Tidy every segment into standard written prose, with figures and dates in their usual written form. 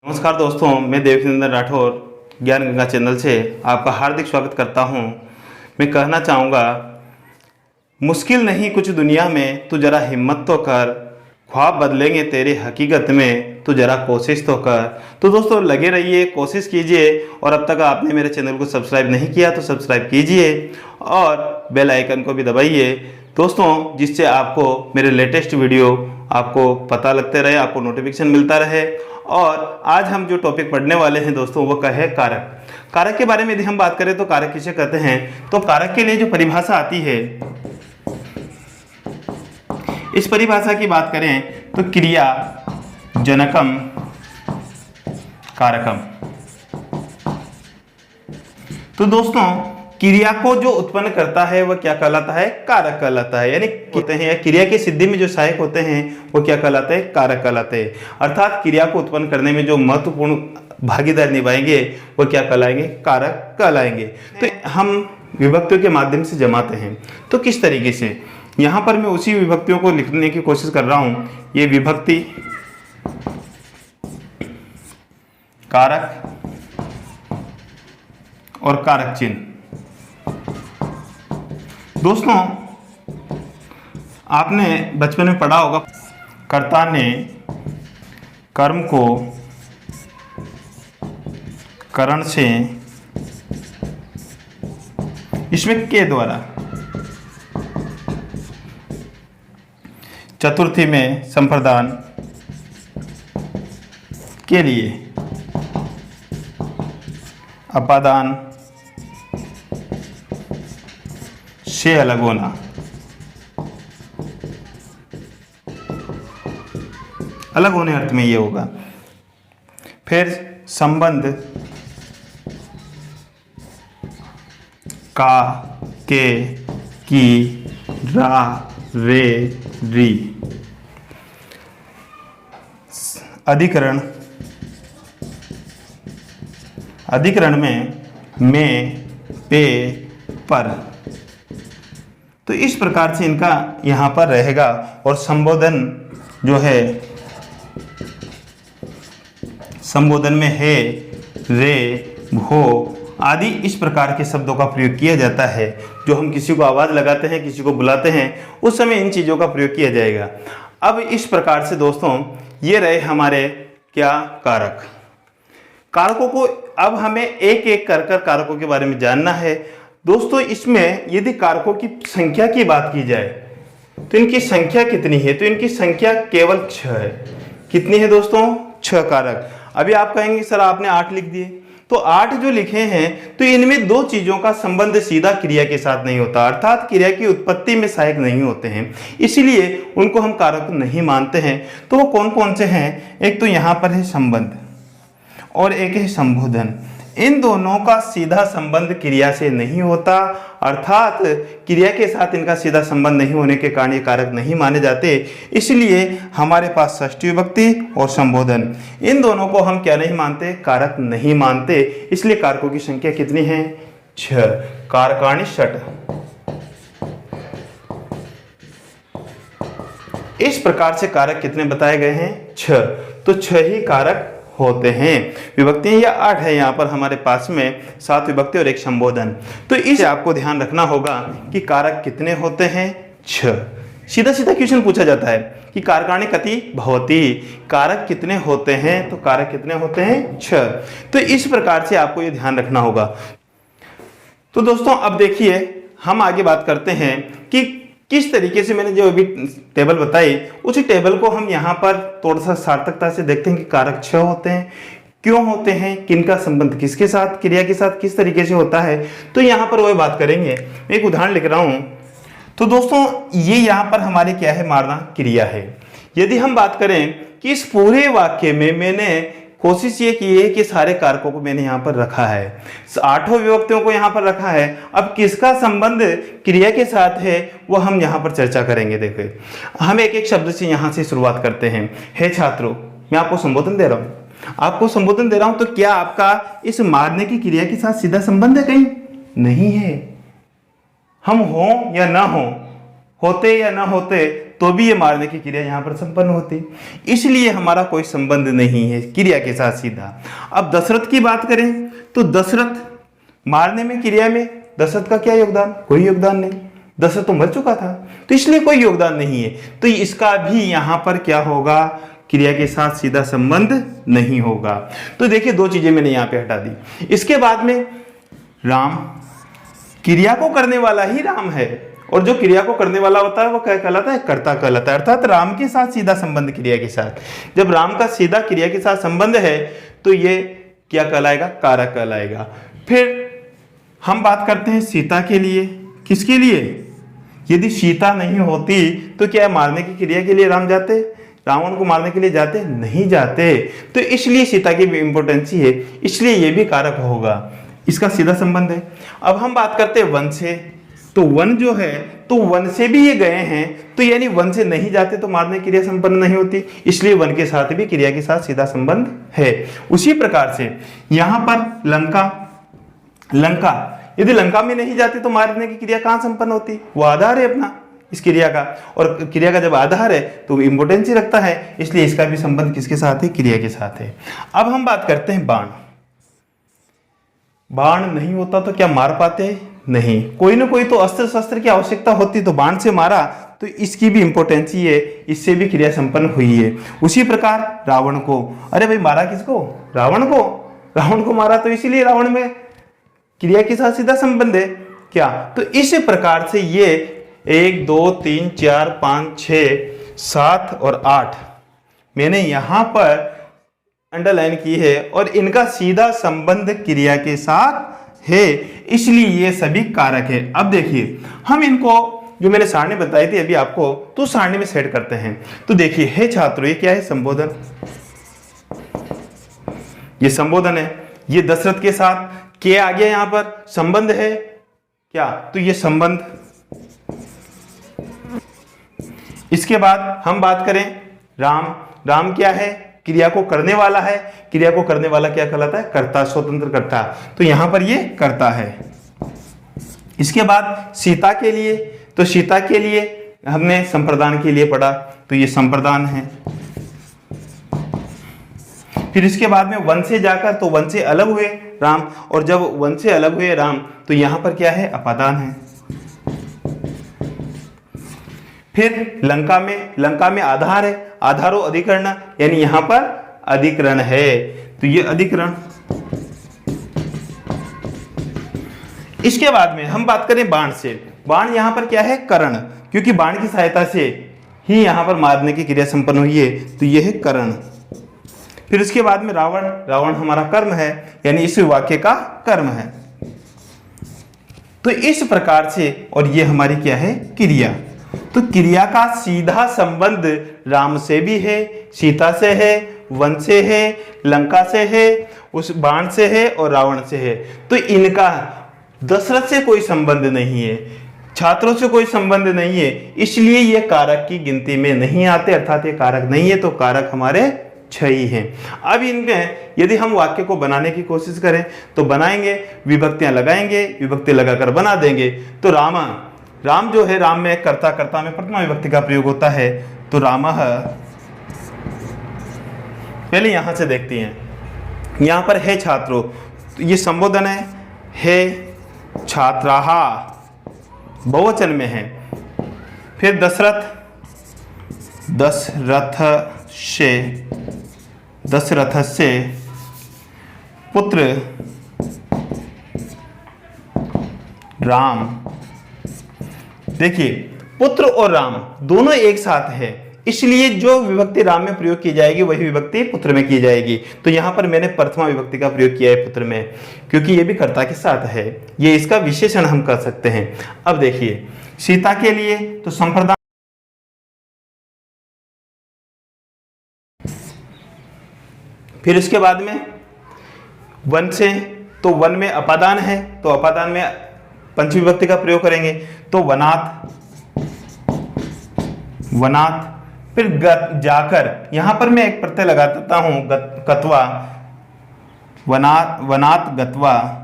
नमस्कार दोस्तों, मैं देवकिंदर राठौर ज्ञान गंगा चैनल से आपका हार्दिक स्वागत करता हूं। मैं कहना चाहूँगा, मुश्किल नहीं कुछ दुनिया में, तू जरा हिम्मत तो कर, ख्वाब बदलेंगे तेरे हकीकत में, तू जरा कोशिश तो कर। तो दोस्तों लगे रहिए, कोशिश कीजिए और अब तक आपने मेरे चैनल को सब्सक्राइब नहीं किया तो सब्सक्राइब कीजिए और बेल आइकन को भी दबाइए दोस्तों, जिससे आपको मेरे लेटेस्ट वीडियो आपको पता लगते रहे, आपको नोटिफिकेशन मिलता रहे। और आज हम जो टॉपिक पढ़ने वाले हैं दोस्तों, वो है कारक। कारक के बारे में यदि हम बात करें तो कारक किसे कहते हैं, तो कारक के लिए जो परिभाषा आती है, इस परिभाषा की बात करें तो क्रिया जनकम कारकम। तो दोस्तों क्रिया को जो उत्पन्न करता है वह क्या कहलाता है, कारक कहलाता है। यानी कहते हैं क्रिया की सिद्धि में जो सहायक होते हैं वो क्या कहलाते हैं, कारक कहलाते हैं। अर्थात क्रिया को उत्पन्न करने में जो महत्वपूर्ण भागीदारी निभाएंगे वो क्या कहलाएंगे, कारक कहलाएंगे। तो हम विभक्तियों के माध्यम से जमाते हैं। तो किस तरीके से, यहाँ पर मैं उसी विभक्तियों को लिखने की कोशिश कर रहा हूँ। ये विभक्ति, कारक और कारक चिन्ह। दोस्तों आपने बचपन में पढ़ा होगा, कर्ता ने कर्म को करण से, इसमें के द्वारा, चतुर्थी में संप्रदान के लिए, अपादान से अलग होना, अलग होने अर्थ में ये होगा। फिर संबंध का, के, की, रा, रे, री, अधिकरण, अधिकरण में, पे, पर। तो इस प्रकार से इनका यहाँ पर रहेगा। और संबोधन जो है, संबोधन में है, रे, भो आदि इस प्रकार के शब्दों का प्रयोग किया जाता है। जो हम किसी को आवाज़ लगाते हैं, किसी को बुलाते हैं, उस समय इन चीज़ों का प्रयोग किया जाएगा। अब इस प्रकार से दोस्तों ये रहे हमारे क्या, कारक। कारकों को अब हमें एक एक कर कारकों के बारे में जानना है। दोस्तों इसमें यदि कारकों की संख्या की बात की जाए तो इनकी संख्या कितनी है, तो इनकी संख्या केवल 6 है। कितनी है दोस्तों, 6 कारक। अभी आप कहेंगे सर आपने 8 लिख दिए, तो 8 जो लिखे हैं तो इनमें दो चीजों का संबंध सीधा क्रिया के साथ नहीं होता, अर्थात क्रिया की उत्पत्ति में सहायक नहीं होते हैं, इसलिए उनको हम कारक नहीं मानते हैं। तो वो कौन कौन से हैं, एक तो यहाँ पर है संबंध और एक है संबोधन। इन दोनों का सीधा संबंध क्रिया से नहीं होता, अर्थात क्रिया के साथ इनका सीधा संबंध नहीं होने के कारण ये कारक नहीं माने जाते। इसलिए हमारे पास षष्ठी विभक्ति और संबोधन, इन दोनों को हम क्या नहीं मानते, कारक नहीं मानते। इसलिए कारकों की संख्या कितनी है, 6। कारकाणि षट्। इस प्रकार से कारक कितने बताए गए हैं, 6। तो 6 ही कारक होते हैं। विभक्तियां या 8 है यहाँ पर हमारे पास में, 7 विभक्ति और एक संबोधन। तो इसे आपको ध्यान रखना होगा कि कारक कितने होते हैं, 6। सीधा सीधा क्वेश्चन पूछा जाता है कि कारकाणि कति भवति, कारक कितने होते हैं, तो कारक कितने होते हैं, 6। तो इस प्रकार से आपको ये ध्यान रखना होगा। तो दोस्तों अब देखिए हम आगे बात करते हैं कि किस तरीके से मैंने जो अभी टेबल बताई, उसी टेबल को हम यहाँ पर थोड़ा सा सार्थकता से देखते हैं कि कारक 6 होते हैं, क्यों होते हैं, किनका संबंध किसके साथ, क्रिया के साथ किस तरीके से होता है। तो यहाँ पर वह बात करेंगे। मैं एक उदाहरण लिख रहा हूँ। तो दोस्तों ये यहाँ पर हमारे क्या है, मारना क्रिया है। यदि हम बात करें कि इस पूरे वाक्य में मैंने कोशिश ये की है कि सारे कारकों को मैंने यहाँ पर रखा है, 8 विभक्तियों को यहाँ पर रखा है। अब किसका संबंध क्रिया के साथ है वो हम यहाँ पर चर्चा करेंगे। देखिए हम एक एक शब्द से यहाँ से शुरुआत करते हैं। हे छात्रों, मैं आपको संबोधन दे रहा हूँ, तो क्या आपका इस मारने की क्रिया के साथ सीधा संबंध है, कहीं नहीं है। हम हो या ना हो, होते या ना होते तो भी ये मारने की क्रिया यहाँ पर संपन्न होती, इसलिए हमारा कोई संबंध नहीं है क्रिया के साथ सीधा। अब दशरथ की बात करें तो दशरथ मारने में, क्रिया में दशरथ का क्या योगदान? कोई योगदान नहीं, दशरथ तो मर चुका था, तो इसलिए कोई योगदान नहीं है। तो इसका भी यहाँ पर क्या होगा? क्रिया के साथ सीधा संबंध नहीं होगा। तो देखिए दो चीजें मैंने यहाँ पे हटा दी। इसके बाद में राम, क्रिया को करने वाला ही राम है, और जो क्रिया को करने वाला होता है वो क्या कहलाता है? कर्ता कहलाता है। अर्थात राम के साथ सीधा संबंध क्रिया के साथ। जब राम का सीधा क्रिया के साथ संबंध है तो ये क्या कहलाएगा? कारक कहलाएगा। फिर हम बात करते हैं सीता के लिए। किसके लिए? यदि सीता नहीं होती तो क्या मारने की क्रिया के लिए राम जाते? रावण को मारने के लिए जाते? नहीं जाते। तो इसलिए सीता की भी इंपॉर्टेंसी है, इसलिए ये भी कारक होगा, इसका सीधा संबंध है। अब हम बात करते हैं वन से। तो वन जो है, तो वन से भी ये गए हैं, तो यानी वन से नहीं जाते तो मारने की क्रिया संपन्न नहीं होती, इसलिए वन के साथ भी क्रिया के साथ सीधा संबंध है। उसी प्रकार से यहां पर लंका, यदि लंका में नहीं जाते तो मारने की क्रिया कहां संपन्न होती? वो आधार है अपना इस क्रिया का, और क्रिया का जब आधार है तो इंपोर्टेंसी रखता है, इसलिए इसका भी संबंध किसके साथ है? क्रिया के साथ है। अब हम बात करते हैं बाण। बाण नहीं होता तो क्या मार पाते? नहीं, कोई ना कोई तो अस्त्र शस्त्र की आवश्यकता होती, तो बाण से मारा, तो इसकी भी इंपोर्टेंसी है, इससे भी क्रिया संपन्न हुई है। उसी प्रकार रावण को, अरे भाई मारा किसको? रावण को। रावण को मारा तो इसीलिए रावण में क्रिया के साथ सीधा संबंध है क्या? तो इस प्रकार से ये 1 2 3 4 5 6 7 और 8 मैंने यहां पर अंडरलाइन की है, और इनका सीधा संबंध क्रिया के साथ है, इसलिए ये सभी कारक है। अब देखिए हम इनको, जो मैंने सारणी बताई थी अभी आपको, तो सारणी में सेट करते हैं। तो देखिए, हे छात्रों, ये क्या है? संबोधन। ये संबोधन है, ये दशरथ के साथ के आ गया, यहां पर संबंध है क्या? तो ये संबंध। इसके बाद हम बात करें राम। राम क्या है? क्रिया को करने वाला है। क्रिया को करने वाला क्या कहलाता है? कर्ता, स्वतंत्र कर्ता। तो यहां पर ये कर्ता है। इसके बाद सीता के लिए, तो सीता के लिए हमने संप्रदान के लिए पढ़ा, तो ये संप्रदान है। फिर इसके बाद में वन से जाकर, तो वन से अलग हुए राम, और जब वन से अलग हुए राम तो यहां पर क्या है? अपादान है। फिर लंका में आधार है, आधारो अधिकरण, यानी यहां पर अधिकरण है, तो ये अधिकरण। इसके बाद में हम बात करें बाण से। बाण यहां पर क्या है? करण, क्योंकि बाण की सहायता से ही यहां पर मारने की क्रिया संपन्न हुई है, तो यह है करण। फिर इसके बाद में रावण। रावण हमारा कर्म है, यानी इस वाक्य का कर्म है। तो इस प्रकार से, और ये हमारी क्या है? क्रिया। तो क्रिया का सीधा संबंध राम से भी है, सीता से है, वन से है, लंका से है, उस बाण से है और रावण से है। तो इनका दशरथ से कोई संबंध नहीं है, छात्रों से कोई संबंध नहीं है, इसलिए ये कारक की गिनती में नहीं आते, अर्थात ये कारक नहीं है। तो कारक हमारे 6 ही हैं। अब इनमें यदि हम वाक्य को बनाने की कोशिश करें तो बनाएंगे, विभक्तियां लगाएंगे, विभक्ति लगाकर बना देंगे। तो राम जो है, राम में कर्ता में प्रथमा विभक्ति का प्रयोग होता है, तो रामः। पहले यहां से देखते हैं, यहां पर है छात्रों, तो ये संबोधन है छात्राः, बहुवचन में है। फिर दशरथस्य पुत्र राम। देखिए, पुत्र और राम दोनों एक साथ है, इसलिए जो विभक्ति राम में प्रयोग की जाएगी वही विभक्ति पुत्र में की जाएगी। तो यहां पर मैंने प्रथमा विभक्ति का प्रयोग किया है पुत्र में, क्योंकि ये भी कर्ता के साथ है, ये इसका विशेषण हम कर सकते हैं। अब देखिए, सीता के लिए तो संप्रदान, फिर इसके बाद में वन से, तो वन में अपादान है, तो अपादान में पंचमी विभक्ति का प्रयोग करेंगे, तो वनात्। फिर जाकर, यहां पर मैं एक प्रत्यय लगा देता हूं, गत्वा, वनात् गत्वा।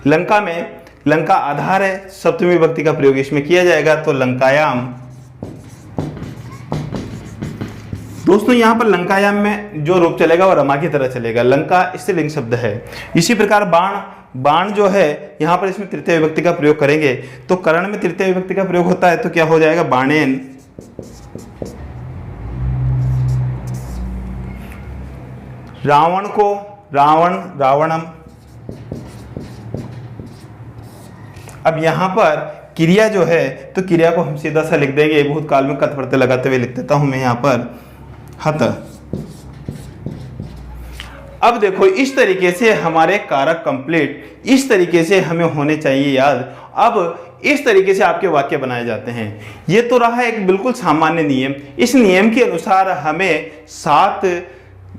लंका में लंका आधार है, सप्तमी विभक्ति का प्रयोग इसमें किया जाएगा, तो लंकायाम। दोस्तों यहाँ पर लंकायाम में जो रूप चलेगा वो रमा की तरह चलेगा। लंका स्त्रीलिंग शब्द है। इसी प्रकार बाण, बाण जो है यहाँ पर इसमें तृतीय विभक्ति का प्रयोग करेंगे, तो करण में तृतीय विभक्ति का प्रयोग होता है, तो क्या हो जाएगा, बाणेन। रावण को रावण, रावणम। अब यहां पर क्रिया जो है, तो क्रिया को हम सीधा सा लिख देंगे, भूतकाल में कथ प्रत्यय लगाते हुए लिख देता हूं मैं यहां पर, हत। अब देखो इस तरीके से हमारे कारक कंप्लीट इस तरीके से हमें होने चाहिए याद। अब इस तरीके से आपके वाक्य बनाए जाते हैं। ये तो रहा एक बिल्कुल सामान्य नियम। इस नियम के अनुसार हमें 7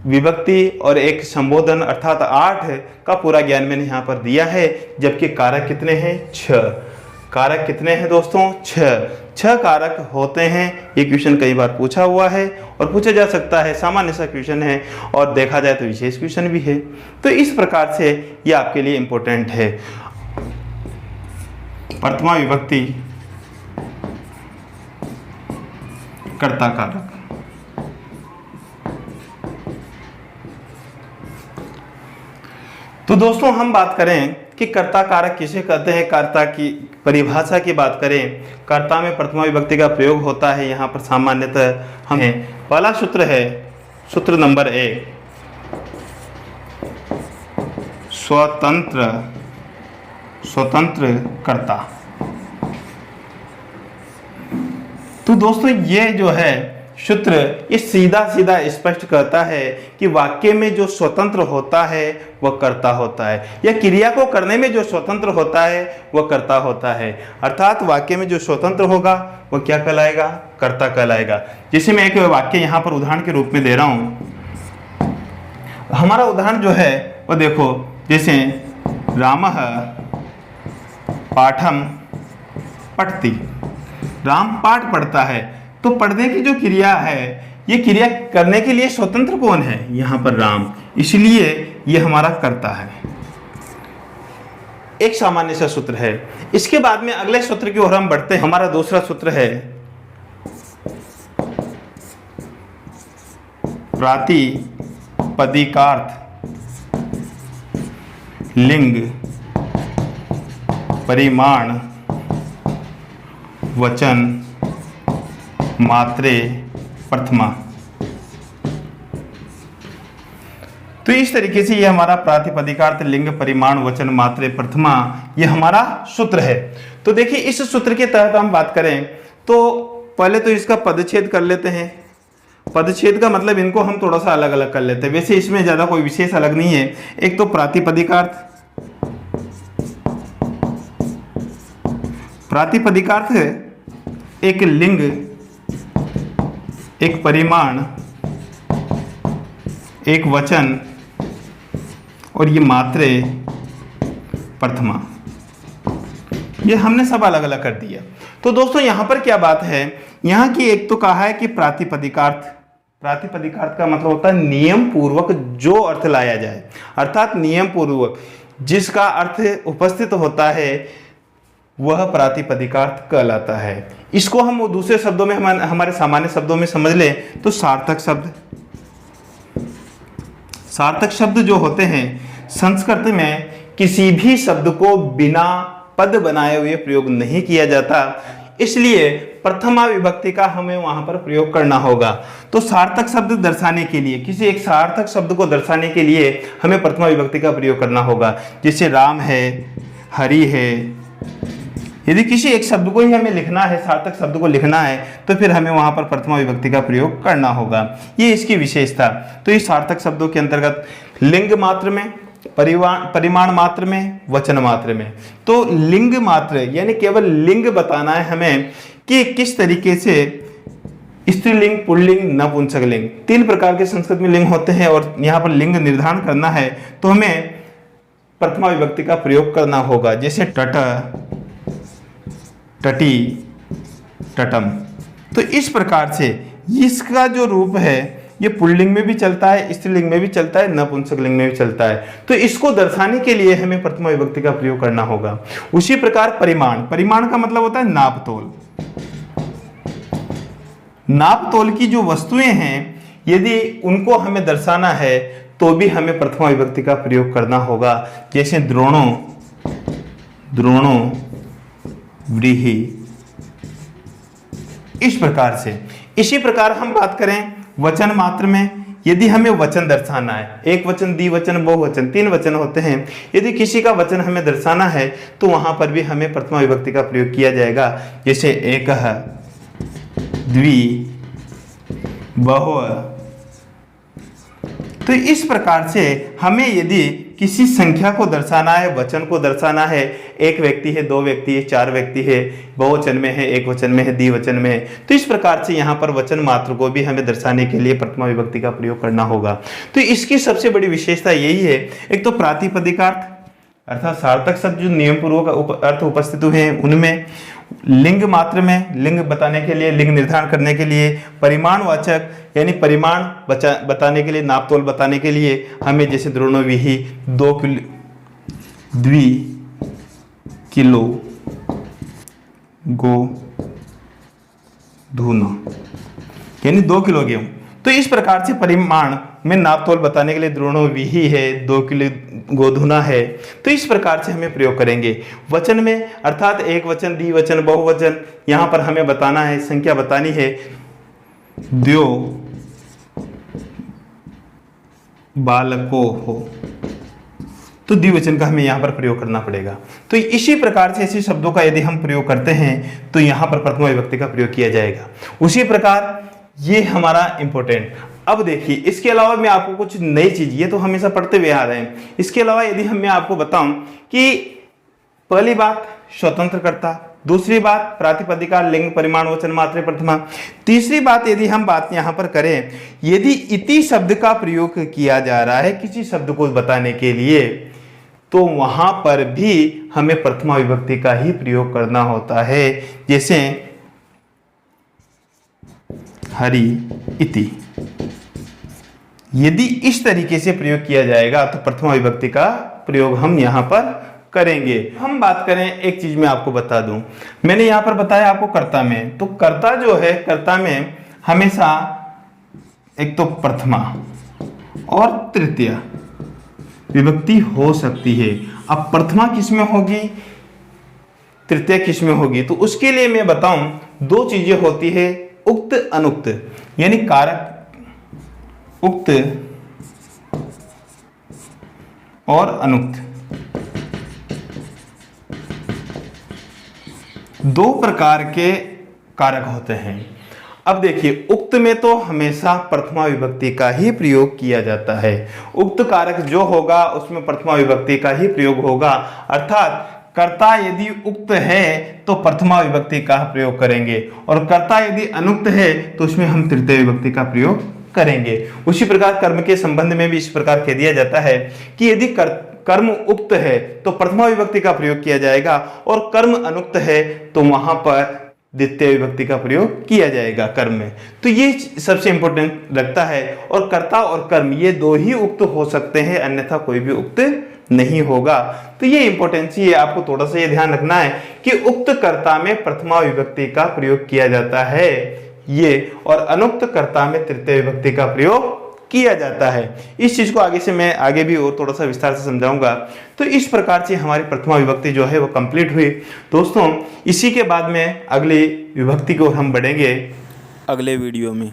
विभक्ति और एक संबोधन अर्थात 8 का पूरा ज्ञान मैंने यहाँ पर दिया है। जबकि कारक कितने हैं, 6। कारक कितने हैं दोस्तों, 6 कारक होते हैं। ये क्वेश्चन कई बार पूछा हुआ है और पूछा जा सकता है, सामान्य सा क्वेश्चन है और देखा जाए तो विशेष क्वेश्चन भी है। तो इस प्रकार से ये आपके लिए इंपॉर्टेंट है। प्रथमा विभक्ति कर्ता कारक। तो दोस्तों हम बात करें कि कर्ता कारक किसे कहते हैं, कर्ता की परिभाषा की बात करें। कर्ता में प्रथमा विभक्ति का प्रयोग होता है। यहाँ पर सामान्यतः हमें पहला सूत्र है, सूत्र नंबर 1, स्वतंत्र कर्ता। तो दोस्तों ये जो है सूत्र ये सीधा सीधा स्पष्ट करता है कि वाक्य में जो स्वतंत्र होता है वह कर्ता होता है, या क्रिया को करने में जो स्वतंत्र होता है वह कर्ता होता है। अर्थात वाक्य में जो स्वतंत्र होगा वह क्या कहलाएगा, कर्ता कहलाएगा। जैसे मैं एक वाक्य यहाँ पर उदाहरण के रूप में दे रहा हूँ। हमारा उदाहरण जो है वह देखो, जैसे रामः पाठम पठति। राम पाठ पढ़ता है, तो पढ़ने की जो क्रिया है, ये क्रिया करने के लिए स्वतंत्र कौन है, यहाँ पर राम, इसलिए ये हमारा कर्ता है। एक सामान्य सा सूत्र है। इसके बाद में अगले सूत्र की ओर हम बढ़ते हैं। हमारा दूसरा सूत्र है प्रातिपदिकार्थ लिंग परिमाण वचन मात्रे प्रथमा। तो इस तरीके से ये हमारा प्रातिपदिकार्थ लिंग परिमाण वचन मात्रे प्रथमा ये हमारा सूत्र है। तो देखिए इस सूत्र के तहत हम बात करें तो पहले तो इसका पदच्छेद कर लेते हैं। पदच्छेद का मतलब इनको हम थोड़ा सा अलग अलग कर लेते हैं। वैसे इसमें ज्यादा कोई विशेष अलग नहीं है। एक तो प्रातिपदिकार्थ, प्रातिपदिकार्थ एक लिंग, एक परिमाण, एक वचन और ये मात्रे प्रथमा, ये हमने सब अलग अलग कर दिया। तो दोस्तों यहाँ पर क्या बात है, यहाँ की एक तो कहा है कि प्रातिपदिकार्थ, प्रातिपदिकार्थ का मतलब होता है नियम पूर्वक जो अर्थ लाया जाए, अर्थात नियम पूर्वक जिसका अर्थ उपस्थित होता है वह प्रातिपदिकार्थ कहलाता है। इसको हम दूसरे शब्दों में हमारे सामान्य शब्दों में समझ लें तो सार्थक शब्द। सार्थक शब्द जो होते हैं संस्कृत में किसी भी शब्द को बिना पद बनाए हुए प्रयोग नहीं किया जाता, इसलिए प्रथमा विभक्ति का हमें वहां पर प्रयोग करना होगा। तो सार्थक शब्द दर्शाने के लिए, किसी एक सार्थक शब्द को दर्शाने के लिए हमें प्रथमा विभक्ति का प्रयोग करना होगा। जैसे राम है, हरि है। यदि किसी एक शब्द को ही हमें लिखना है, सार्थक शब्द को लिखना है, तो फिर हमें वहां पर प्रथमा विभक्ति का प्रयोग करना होगा। ये इसकी विशेषता। तो ये सार्थक शब्दों के अंतर्गत लिंग मात्र में, परिमाण मात्र में, वचन मात्र में। तो लिंग मात्र यानी केवल लिंग बताना है हमें कि किस तरीके से स्त्रीलिंग, पुल्लिंग, नपुंसकलिंग, 3 प्रकार के संस्कृत में लिंग होते हैं और यहाँ पर लिंग निर्धारण करना है तो हमें प्रथमा विभक्ति का प्रयोग करना होगा। जैसे टट, टटी, टटम। तो इस प्रकार से इसका जो रूप है ये पुल्लिंग में भी चलता है, स्त्रीलिंग में भी चलता है, नपुंसक लिंग में भी चलता है। तो इसको दर्शाने के लिए हमें प्रथमा विभक्ति का प्रयोग करना होगा। उसी प्रकार परिमाण, परिमाण का मतलब होता है नाप तोल। नाप तोल की जो वस्तुएं हैं, यदि उनको हमें दर्शाना है तो भी हमें प्रथमा विभक्ति का प्रयोग करना होगा। जैसे द्रोणों, द्रोणों, व्रीहि, इस प्रकार से। इसी प्रकार हम बात करें वचन मात्र में, यदि हमें वचन दर्शाना है, एक वचन, द्विवचन, बहुवचन, 3 वचन होते हैं। यदि किसी का वचन हमें दर्शाना है तो वहां पर भी हमें प्रथमा विभक्ति का प्रयोग किया जाएगा। जैसे एकः, द्वि, बहु। तो इस प्रकार से हमें यदि किसी संख्या को दर्शाना है, वचन को दर्शाना है, एक व्यक्ति है, 2 व्यक्ति है, 4 व्यक्ति है, बहुवचन में है, एक वचन में है, द्विवचन में है, तो इस प्रकार से यहाँ पर वचन मात्र को भी हमें दर्शाने के लिए प्रथमा विभक्ति का प्रयोग करना होगा। तो इसकी सबसे बड़ी विशेषता यही है, एक तो प्रातिपदिकार्थ अर्थात सार्थक शब्द जो नियम पूर्वक अर्थ उपस्थित हुए हैं उनमें, लिंग मात्र में लिंग बताने के लिए, लिंग निर्धारण करने के लिए, परिमाणवाचक यानी परिमाण बताने के लिए, नापतोल बताने के लिए हमें जैसे द्रोणों, व्रीहि, 2 किलो, द्वि किलो गोधूना यानी 2 किलो गेहूं। तो इस प्रकार से परिमाण में नापतोल बताने के लिए द्रोणों, व्रीहि है, 2 किलो गोधूना है, तो इस प्रकार से हमें प्रयोग करेंगे। वचन में अर्थात एक वचन, द्विवचन, बहुवचन, यहाँ पर हमें बताना है, संख्या बतानी है, द्यो बालको हो, तो द्विवचन का हमें यहाँ पर प्रयोग करना पड़ेगा। तो इसी प्रकार से ऐसे शब्दों का यदि हम प्रयोग करते हैं तो यहाँ पर प्रथमा विभक्ति का प्रयोग किया जाएगा। उसी प्रकार ये हमारा इंपॉर्टेंट। अब देखिए, इसके अलावा मैं आपको कुछ नई चीज, ये तो हमेशा पढ़ते हुए आ रहे हैं, इसके अलावा यदि मैं आपको बताऊं कि पहली बात स्वतंत्रकर्ता, दूसरी बात प्रातिपदिका, लिंग, परिमाण, वचन मात्र, प्रथमा, तीसरी बात यदि हम बात यहां पर करें, यदि इति शब्द का प्रयोग किया जा रहा है किसी शब्द को बताने के लिए तो वहां पर भी हमें प्रथमा विभक्ति का ही प्रयोग करना होता है। जैसे हरि इति, यदि इस तरीके से प्रयोग किया जाएगा तो प्रथमा विभक्ति का प्रयोग हम यहां पर करेंगे। हम बात करें, एक चीज मैं आपको बता दूं, मैंने यहां पर बताया आपको कर्ता में, तो कर्ता जो है, कर्ता में हमेशा एक तो प्रथमा और तृतीय विभक्ति हो सकती है। अब प्रथमा किसमें होगी, तृतीय किसमें होगी, तो उसके लिए मैं बताऊं 2 चीजें होती है, उक्त, अनुक्त, यानी कारक उक्त और अनुक्त, 2 प्रकार के कारक होते हैं। अब देखिए, उक्त में तो हमेशा प्रथमा विभक्ति का ही प्रयोग किया जाता है। उक्त कारक जो होगा उसमें प्रथमा विभक्ति का ही प्रयोग होगा, अर्थात कर्ता यदि उक्त है तो प्रथमा विभक्ति का प्रयोग करेंगे, और कर्ता यदि अनुक्त है तो उसमें हम तृतीय विभक्ति का प्रयोग करेंगे। उसी प्रकार कर्म के संबंध में भी इस प्रकार कह दिया जाता है कि यदि कर्म उक्त है तो प्रथमा विभक्ति का प्रयोग किया जाएगा, और कर्म अनुक्त है तो वहां पर द्वितीय विभक्ति का प्रयोग किया जाएगा कर्म में। तो ये सबसे इंपॉर्टेंट लगता है, और कर्ता और कर्म ये 2 ही उक्त हो सकते हैं, अन्यथा कोई भी उक्त नहीं होगा। तो ये इंपॉर्टेंसी है, आपको थोड़ा सा ये ध्यान रखना है कि उक्त कर्ता में प्रथमा विभक्ति का प्रयोग किया जाता है ये, और अनुक्त कर्ता में तृतीय विभक्ति का प्रयोग किया जाता है। इस चीज को आगे से मैं आगे भी और थोड़ा सा विस्तार से समझाऊंगा। तो इस प्रकार से हमारी प्रथमा विभक्ति जो है वो कंप्लीट हुई। दोस्तों, इसी के बाद में अगली विभक्ति को हम बढ़ेंगे अगले वीडियो में।